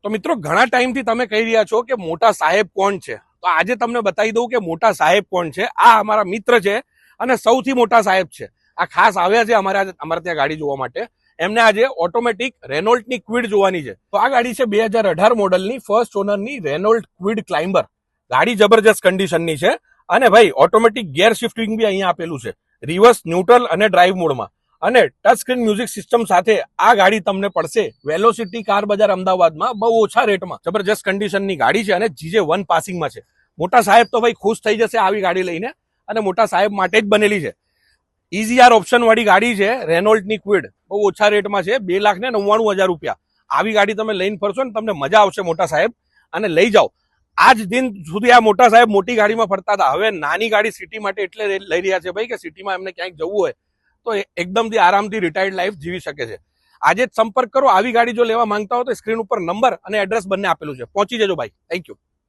તો મિત્રો ઘણા ટાઈમથી તમે કહી રહ્યા છો કે મોટા સાહેબ કોણ છે, તો આજે તમને બતાવી દઉં કે મોટા સાહેબ કોણ છે. આ અમારા મિત્ર છે અને સૌથી મોટા સાહેબ છે. આ ખાસ આવ્યા છે અમારે ત્યાં ગાડી જોવા માટે. એમને આજે ઓટોમેટિક રેનોલ્ટની ક્વિડ જોવાની છે. તો આ ગાડી છે 2018 મોડલની ફર્સ્ટ ઓનરની રેનોલ્ટ ક્વિડ ક્લાઇમ્બર. ગાડી જબરજસ્ત કન્ડિશનની છે અને ભાઈ ઓટોમેટિક ગિયર શિફ્ટિંગ બી અહીંયા આપેલું છે, રિવર્સ, ન્યુટ્રલ અને ડ્રાઈવ મોડમાં. અને ટચ સ્ક્રીન મ્યુઝિક સિસ્ટમ સાથે આ ગાડી તમને પડશે વેલોસિટી કાર બજાર અમદાવાદમાં બહુ ઓછા રેટમાં. જબરજસ્ત કન્ડિશનની ગાડી છે અને GJ1 પાસિંગમાં છે. મોટા સાહેબ તો ભાઈ ખુશ થઈ જશે આવી ગાડી લઈને, અને મોટા સાહેબ માટે જ બનેલી છે. EGR ઓપ્શન વાળી ગાડી છે રેનોલ્ટની ક્વિડ, બહુ ઓછા રેટમાં છે, 2,99,000 રૂપિયા. આવી ગાડી તમે લઈને ફરશો ને તમને મજા આવશે મોટા સાહેબ, અને લઈ જાઓ. આજ દિન સુધી આ મોટા સાહેબ મોટી ગાડીમાં ફરતા હતા, હવે નાની ગાડી સિટી માટે એટલે લઈ રહ્યા છે ભાઈ કે સિટીમાં એમને ક્યાંક જવું હોય તો એકદમથી આરામથી રિટાયર્ડ લાઈફ જીવી શકે છે. આજે જ સંપર્ક કરો. આવી ગાડી જો લેવા માંગતા હો તો સ્ક્રીન ઉપર નંબર અને એડ્રેસ બંને આપેલું છે, પહોંચી જજો ભાઈ. Thank you.